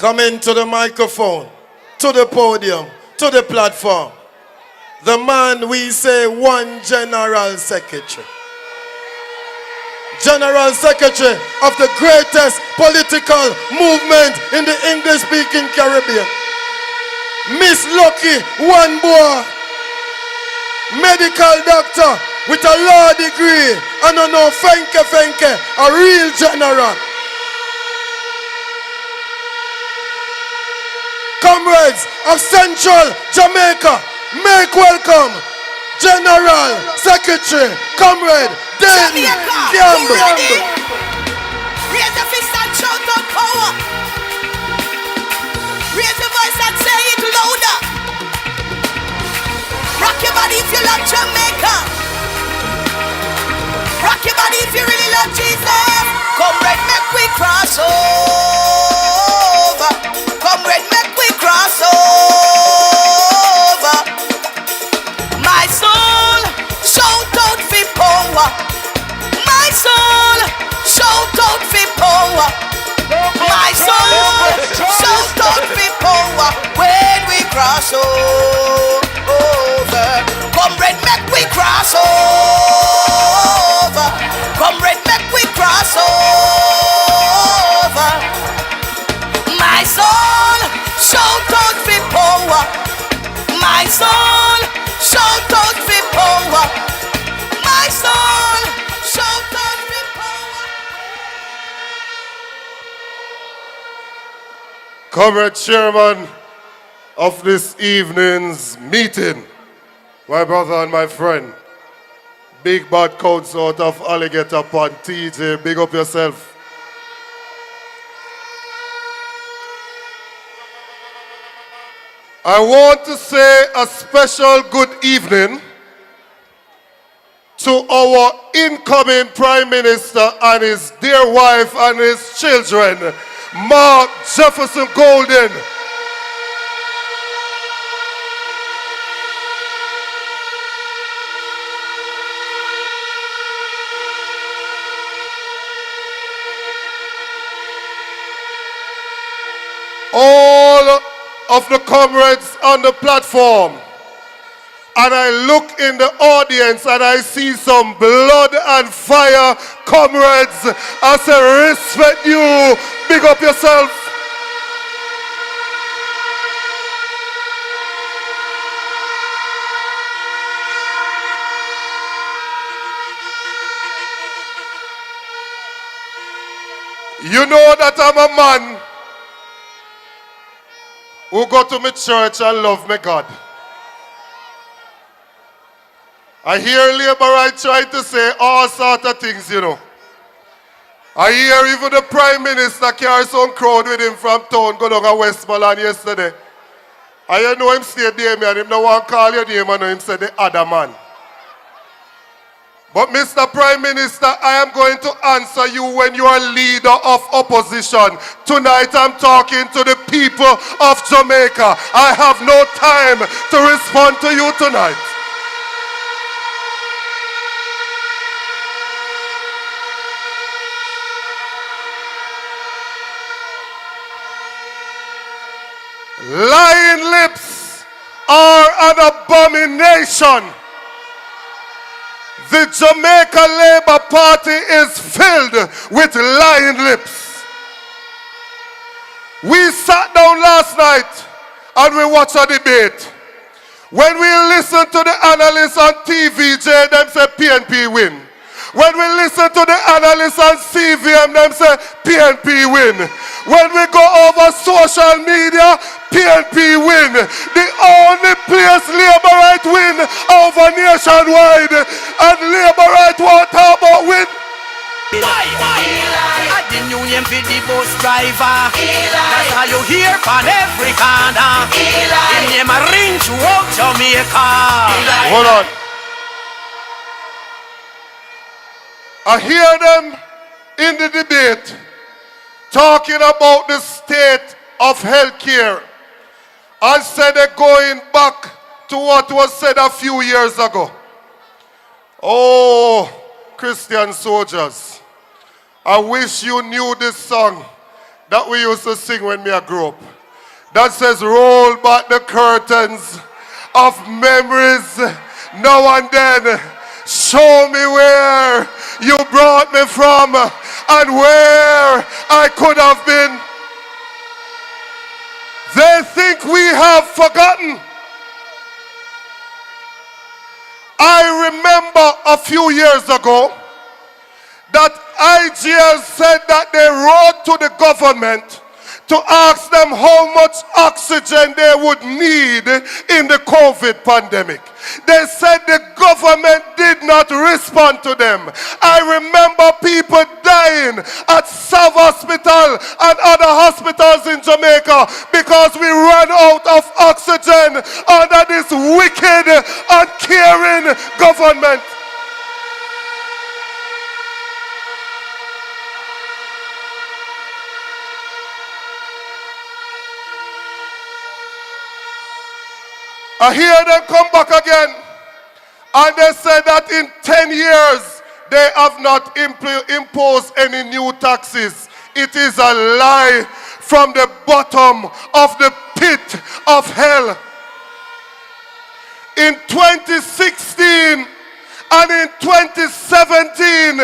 Coming to the microphone, to the podium, to the platform. The man we say one General Secretary. General Secretary of the greatest political movement in the English-speaking Caribbean. Miss Lucky, one boy. Medical doctor with a law degree. And no fenke, a real general. Comrades of Central Jamaica, make welcome General Secretary, Comrade Dayton Campbell. Raise your fist and shout out power. Raise your voice and say it louder. Rock your body if you love Jamaica. Rock your body if you really love Jesus. Comrade, make we cross over. Comrade, make we cross over. My soul, shout out for power. My soul, shout out for power. My soul, shout out for power. When we cross over, comrade, make we cross over. Comrade, make we cross over. My soul, shout out for power. My soul, shout out for power. My soul, shout out for power. Comrade Chairman of this evening's meeting, my brother and my friend, Big Bad Coats out of Alligator Pond, TJ, big up yourself. I want to say a special good evening to our incoming Prime Minister and his dear wife and his children, Mark Jefferson Golden. All of the comrades on the platform, and I look in the audience and I see some blood and fire comrades. I say respect you, big up yourself. You know that I'm a man who go to my church and love my God. I hear Labourite trying to say all sorts of things, you know. I hear even the Prime Minister carry some crowd with him from town, go down to Westmoreland yesterday. I know him stay there, and him no want to call your name, and him say the other man. But Mr. Prime Minister, I am going to answer you when you are leader of opposition. Tonight I'm talking to the people of Jamaica. I have no time to respond to you tonight. Lying lips are an abomination. The Jamaica Labour Party is filled with lying lips. We sat down last night and we watched a debate. When we listen to the analysts on TVJ, them say PNP win. When we listen to the analysts on CVM, them say PNP win. When we go over social media, PNP win. The only place Labourite win over nationwide, and Labourite won't talk about win. I the new name for the bus driver. That's how you hear from every corner. The name a ring throughout Jamaica. Hold on. I hear them in the debate talking about the state of healthcare and said they're going back to what was said a few years ago. Oh, Christian soldiers, I wish you knew this song. that we used to sing when I grew up. That says, roll back the curtains of memories now and then. Show me where you brought me from and where I could have been. They think we have forgotten. I remember a few years ago that IGL said that they wrote to the government to ask them how much oxygen they would need in the COVID pandemic. They said the government did not respond to them. I remember people dying at Sav Hospital and other hospitals in Jamaica because we ran out of oxygen under this wicked, uncaring government. I hear them come back again, and they say that in 10 years they have not imposed any new taxes. It is a lie from the bottom of the pit of hell. In 2016 and in 2017,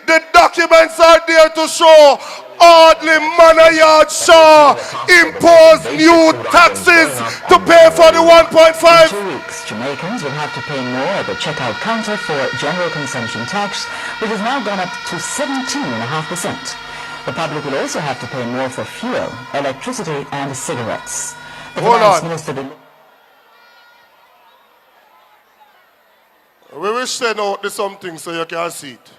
the documents are there to show Audley Manayard Shaw imposed new taxes to pay for the 1.5. 2 weeks, Jamaicans will have to pay more at the checkout counter for general consumption tax, which has now gone up to 17.5%. The public will also have to pay more for fuel, electricity, and cigarettes. The Finance Minister... We will send out the something so you can see it.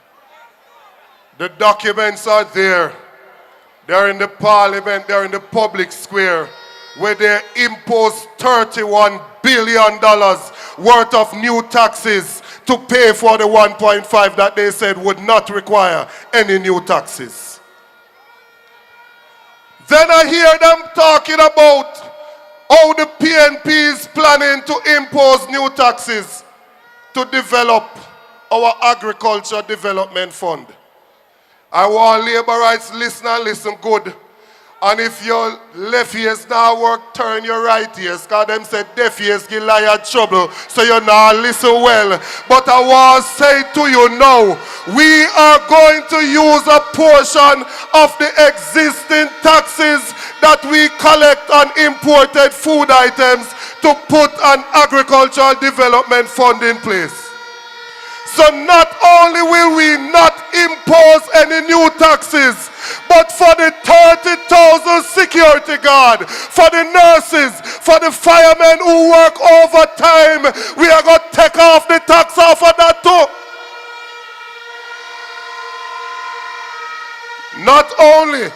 The documents are there. They're in the parliament, they're in the public square, where they imposed $31 billion worth of new taxes to pay for the 1.5 that they said would not require any new taxes. Then I hear them talking about how the PNP is planning to impose new taxes to develop our agriculture development fund. I want labor rights listener, listen good. And if your left ears now work, turn your right ears. Because them say deaf ears give liar trouble. So you now listen well. But I want to say to you now, we are going to use a portion of the existing taxes that we collect on imported food items to put an agricultural development fund in place. So not only will we not impose any new taxes, but for the 30,000 security guard, for the nurses, for the firemen who work overtime, we are going to take off the tax off of that too. Not only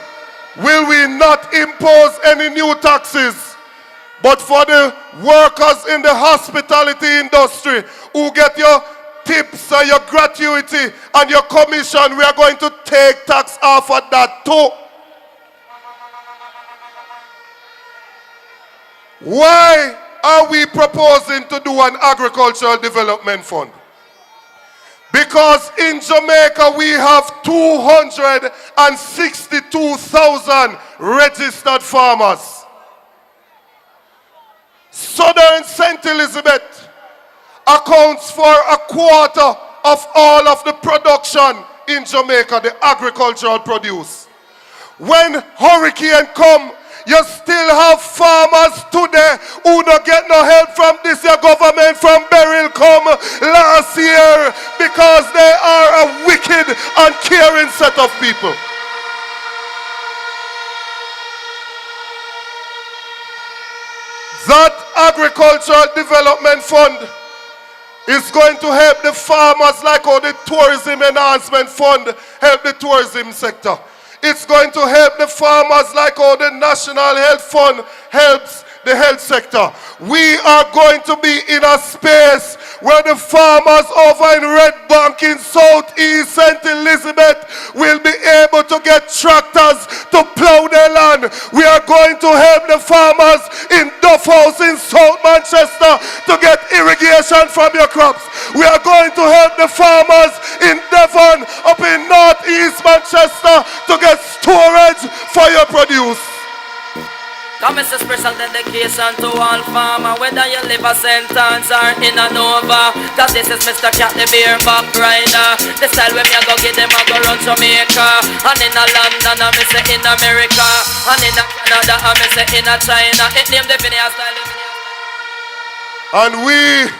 will we not impose any new taxes, but for the workers in the hospitality industry who get your tips and your gratuity and your commission, we are going to take tax off of that too. Why are we proposing to do an agricultural development fund? Because in Jamaica we have 262,000 registered farmers. Southern St. Elizabeth accounts for a quarter of all of the production in Jamaica, the agricultural produce. When hurricane come, you still have farmers today who don't get no help from this year government from Beryl come last year because they are a wicked and caring set of people. That agricultural development fund is going to help the farmers like how the tourism enhancement fund help the tourism sector. It's going to help the farmers like how the National Health Fund helps the health sector. We are going to be in a space where the farmers over in Red Bank in Southeast St. Elizabeth will be able to get tractors to plow their land. We are going to help the farmers in Duff House in South Manchester to get irrigation from your crops. We are going to help the farmers in Devon up in Northeast Manchester to get storage for your produce. Come is a special dedication to all farmer, whether you live a sentence or in a Nova. Cause this is Mr. Cat the beer back rider. The style when me go get them I go run Jamaica. And in a London I me say in America. And in a Canada I me say in a China. It name the video style. And we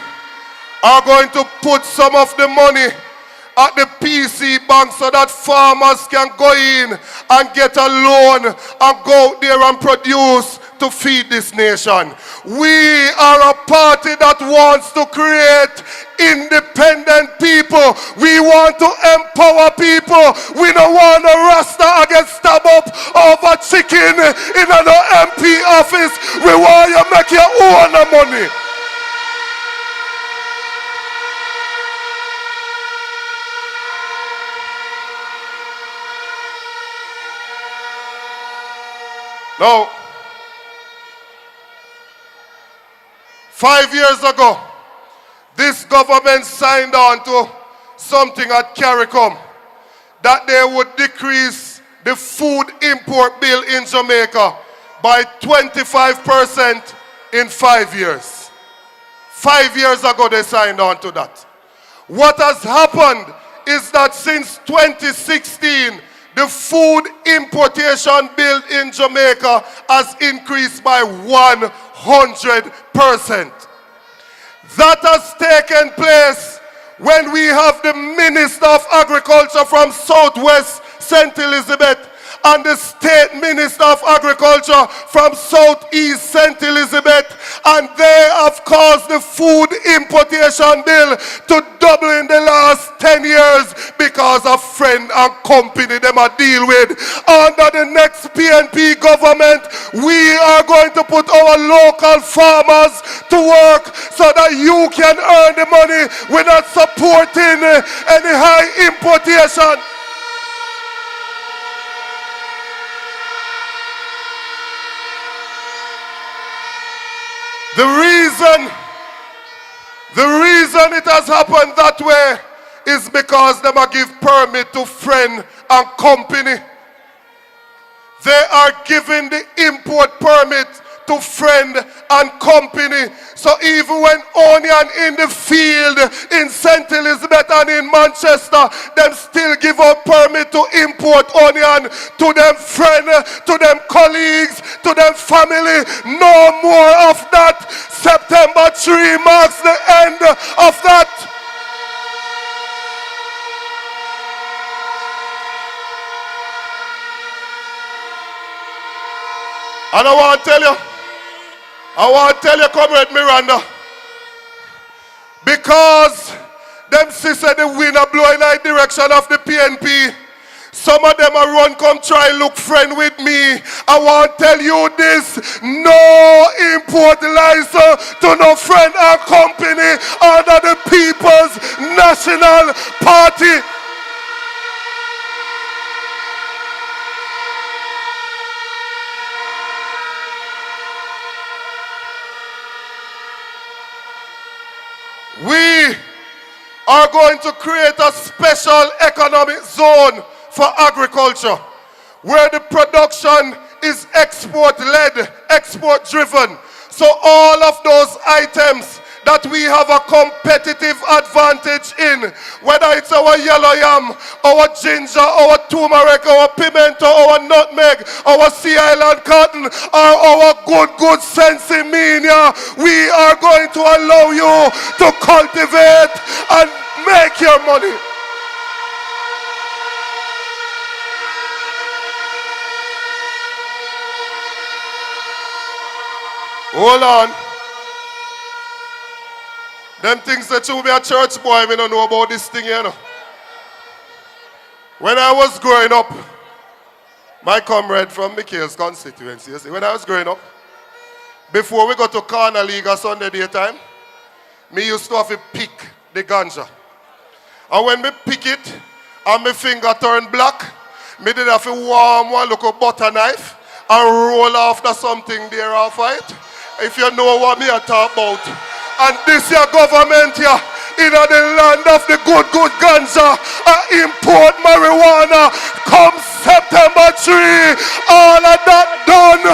are going to put some of the money at the PC bank so that farmers can go in and get a loan and go out there and produce to feed this nation. We are a party that wants to create independent people. We want to empower people. We don't want a rasta get stabbed up over chicken in an MP office. We want you make your own money. Now, 5 years ago, this government signed on to something at CARICOM that they would decrease the food import bill in Jamaica by 25% in 5 years. 5 years ago, they signed on to that. What has happened is that since 2016, the food importation bill in Jamaica has increased by 100%. That has taken place when we have the Minister of Agriculture from Southwest St. Elizabeth and the State Minister of Agriculture from Southeast St. Elizabeth, and they have caused the food importation bill to double in the last 10 years because of friend and company them are deal with. Under the next PNP government, we are going to put our local farmers to work so that you can earn the money. We're not supporting any high importation. The reason it has happened that way is because they might give permit to friend and company. They are giving the import permit to friend and company. So even when onion in the field in St. Elizabeth and in Manchester, them still give out permit to import onion to them friend, to them colleagues, to them family. No more of that. September 3 marks the end of that. And I want to tell you, Comrade Miranda, because them sister the winner blow in the direction of the PNP, some of them are run come try look friend with me. I want to tell you this, no import license to no friend or company under the People's National Party. We are going to create a special economic zone for agriculture where the production is export-led, export-driven. So all of those items that we have a competitive advantage in, whether it's our yellow yam, our ginger, our turmeric, our pimento, our nutmeg, our Sea Island cotton, or our good sensimilla, we are going to allow you to cultivate and make your money. Hold on. Them things that you be a church boy, me don't know about this thing, you know. When I was growing up, my comrade from Michael's constituency, you see, when I was growing up, before we got to Corner League or Sunday daytime, me used to have to pick the ganja. And when me pick it, and my finger turned black, me did have to warm one look of butter knife and roll after something there off it. If you know what me I talk about. And this your government here, in the land of the good ganja, import marijuana, comes September 3, all of that done.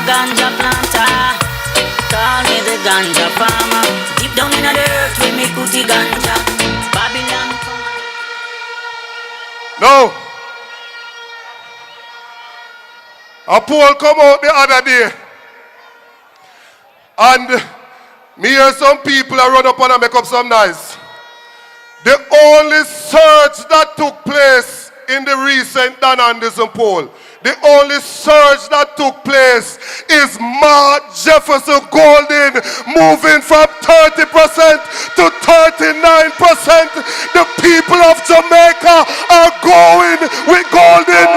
Ganja planter, call me the ganja farmer. Deep down in the earth, we make booty ganja. Babylon. No. A poll come out the other day, and me hear some people are run up and make up some noise. The only search that took place in the recent Dan Anderson poll, the only surge that took place is Mark Jefferson Golden moving from 30% to 39%. The people of Jamaica are going with Golden.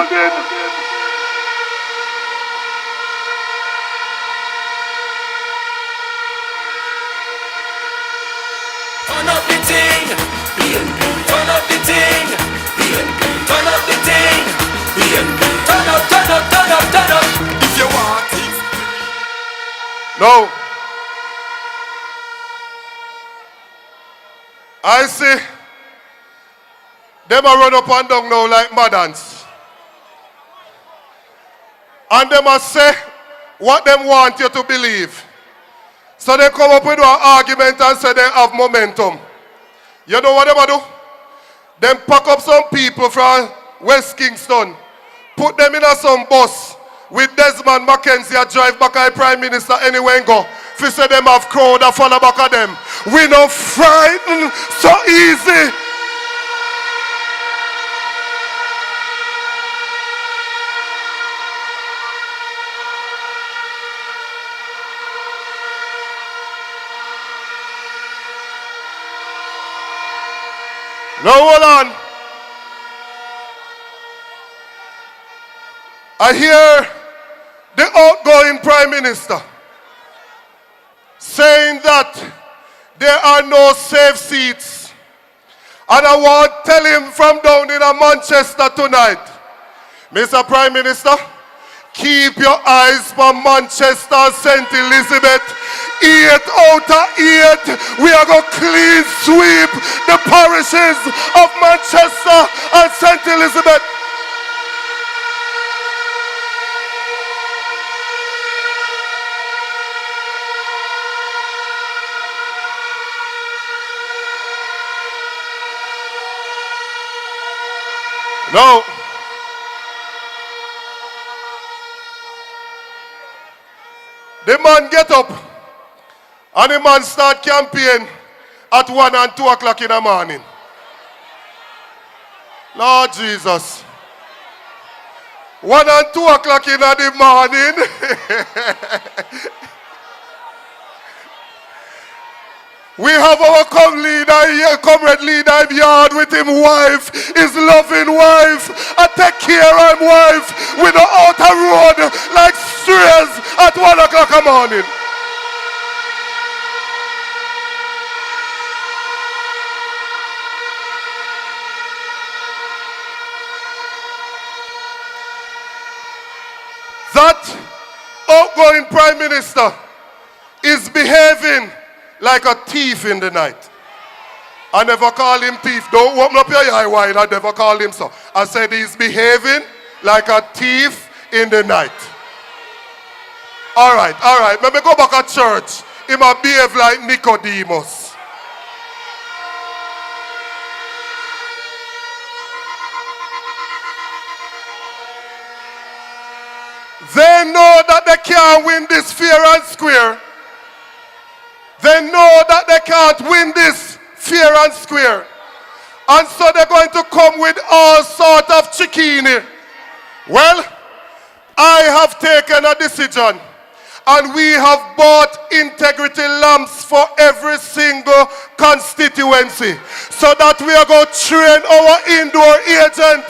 Turn up the thing, PNP. Turn up the thing, PNP. Turn up the thing, PNP. Turn up, turn up, turn up, turn up. If you want it. No. I see them a run up and down now like madans. And them a say what them want you to believe. So they come up with an argument and say they have momentum. You know what they do? Them pack up some people from West Kingston, put them in some bus with Desmond Mackenzie a drive back at Prime Minister anywhere and go. If you say them have crowd that follow back at them. We not frightened so easy. No, hold on. I hear the outgoing Prime Minister saying that there are no safe seats. And I want to tell him from down in Manchester tonight, Mr. Prime Minister, keep your eyes on Manchester, St. Elizabeth. 8 out of 8, we are going to clean sweep the parishes of Manchester and St. Elizabeth. No. The man get up and the man start campaign at 1 and 2 o'clock in the morning. Lord Jesus. 1 and 2 o'clock in the morning. We have our comrade leader in yard with him wife, his loving wife. I take care of him wife. We don't out a road like strays at 1 o'clock in the morning. That outgoing Prime Minister is behaving like a thief in the night. I never call him thief. Don't open up your eye wide. I never call him so. I said he's behaving like a thief in the night. All right. Let me go back at church. He might behave like Nicodemus. They know that they can't win this fair and square. They know that they can't win this fair and square. And so they're going to come with all sort of chickini. Well, I have taken a decision. And we have bought integrity lamps for every single constituency. So that we are going to train our indoor agent.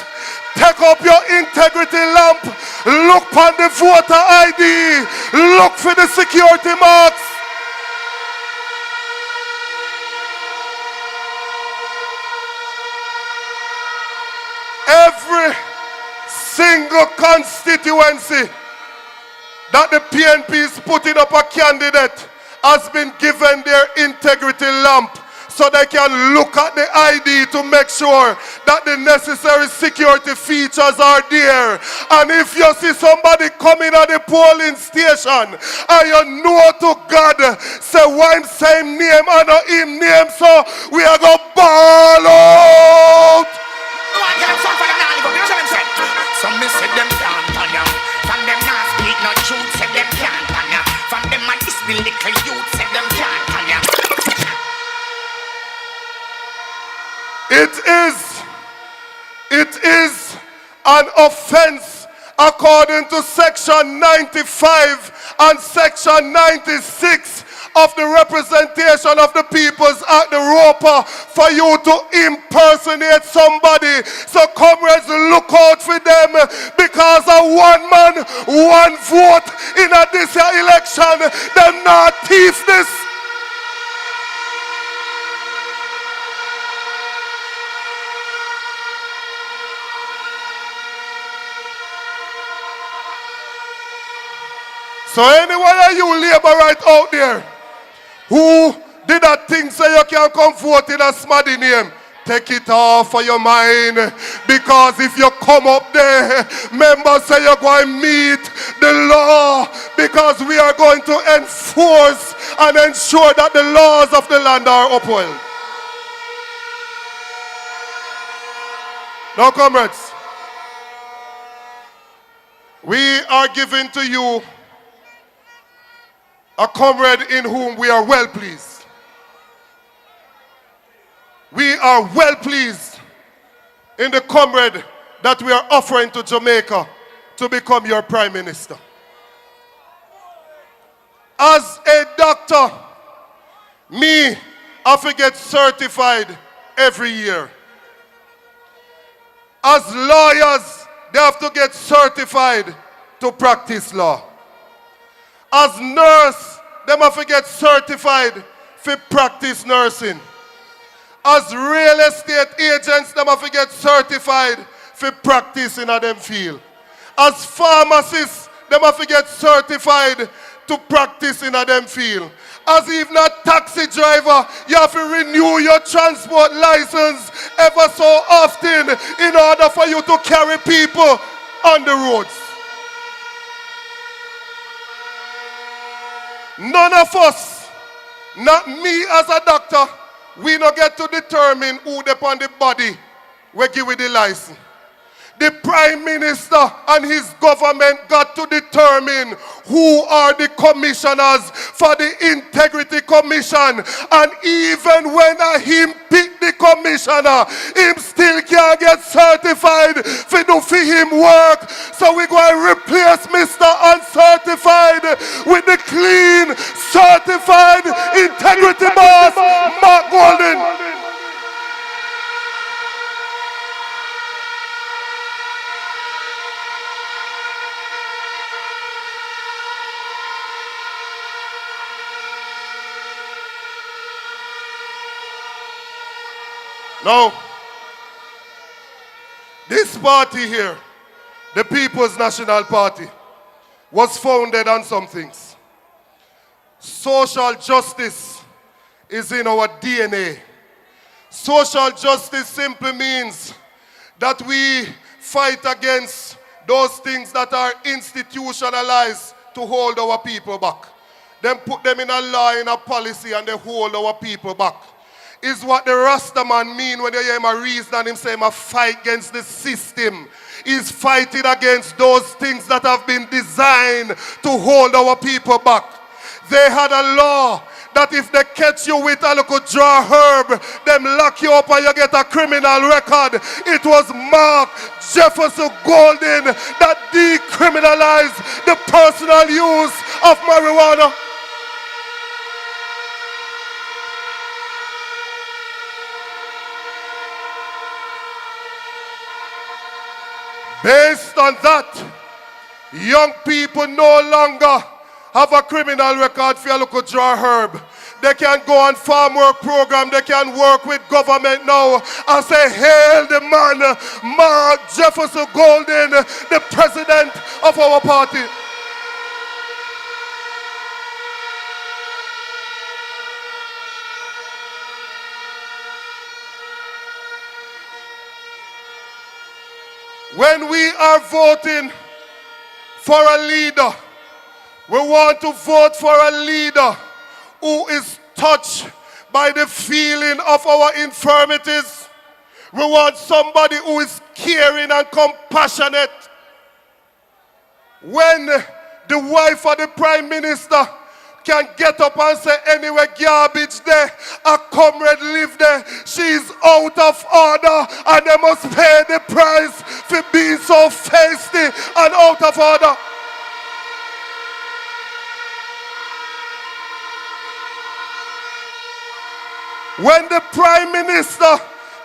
Take up your integrity lamp. Look on the voter ID. Look for the security marks. Every single constituency that the PNP is putting up a candidate has been given their integrity lamp so they can look at the ID to make sure that the necessary security features are there. And if you see somebody coming at the polling station and you know to God, say why him same name and not him name, so we are going to ball out. Some me say them can't turn ya. From them not speak no truth, say them can't turn ya. From them man is the little youth, say them can't turn ya. It is an offense according to section 95 and section 96 of the Representation of the Peoples Act, the ROPA, for you to impersonate somebody. So comrades, look out for them, because a one man, one vote in a this year election, them not thief this. So anyone of you labor right out there who did that thing so you can come vote in a smaddy name, take it off for your mind, because if you come up there, members say you're going to meet the law, because we are going to enforce and ensure that the laws of the land are upheld. Now, comrades, we are giving to you a comrade in whom we are well pleased. We are well pleased in the comrade that we are offering to Jamaica to become your prime minister. As a doctor, me, I have to get certified every year. As lawyers, they have to get certified to practice law. As nurse, they have to get certified for practice nursing. As real estate agents, they have to get certified for practice in them field. As pharmacists, they have to get certified to practice in them field. As even a taxi driver, you have to renew your transport license ever so often in order for you to carry people on the roads. None of us, not me as a doctor, we don't get to determine who upon the body we give with the license. The Prime Minister and his government got to determine who are the commissioners for the Integrity Commission. And even when him pick the commissioner, him still can't get certified for do for him work. So we're going to replace Mr. Uncertified with the clean, certified integrity boss, Mark Golden. Now, this party here, the People's National Party, was founded on some things. Social justice is in our DNA. Social justice simply means that we fight against those things that are institutionalized to hold our people back. Then put them in a law, in a policy, and they hold our people back. Is what the Rasta man mean when you hear him a reason and him say him a fight against the system. He's fighting against those things that have been designed to hold our people back. They had a law that if they catch you with a little draw herb, them lock you up and you get a criminal record. It was Mark Jefferson Golden that decriminalized the personal use of marijuana. Based on that, young people no longer have a criminal record for a local draw herb. They can go on farm work program, they can work with government now and say, hail the man, Mark Jefferson Golden, the president of our party. When we are voting for a leader, we want to vote for a leader who is touched by the feeling of our infirmities. We want somebody who is caring and compassionate. When the wife of the prime minister can get up and say, anyway, garbage there, a comrade live there, she's out of order and they must pay the price for being so feisty and out of order. When the prime minister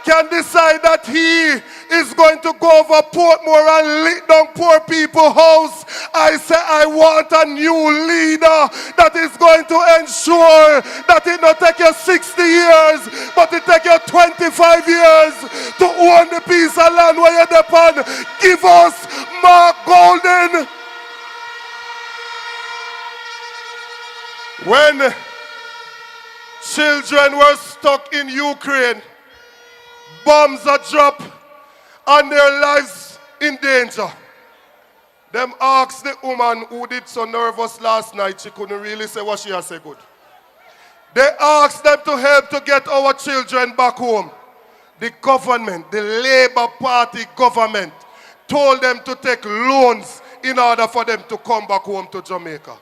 can decide that he is going to go over Portmore and lick down poor people's house, I say I want a new leader that is going to ensure that it not take you 60 years, but it take you 25 years to own the piece of land where you're upon. Give us Mark Golden. When children were stuck in Ukraine, bombs are dropped and their lives in danger. Them asked the woman who did so nervous last night, she couldn't really say what she has said good. They asked them to help to get our children back home. The government, the Labour Party government, told them to take loans in order for them to come back home to Jamaica.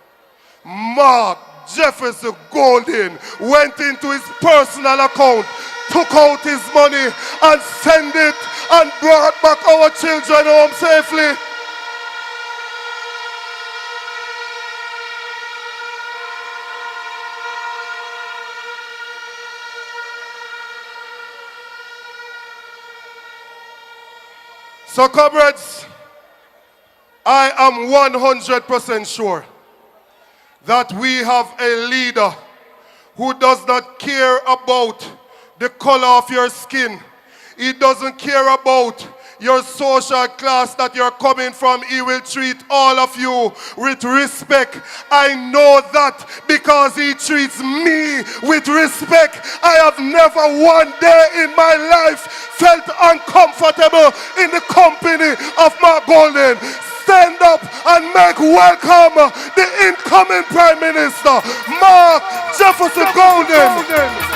Mark Jefferson Golden went into his personal account, took out his money and sent it and brought back our children home safely. So comrades, I am 100% sure that we have a leader who does not care about the color of your skin. He doesn't care about your social class that you're coming from. He will treat all of you with respect. I know that because he treats me with respect. I have never one day in my life felt uncomfortable in the company of Mark Golden. Stand up and make welcome the incoming Prime Minister, Mark Jefferson Golden.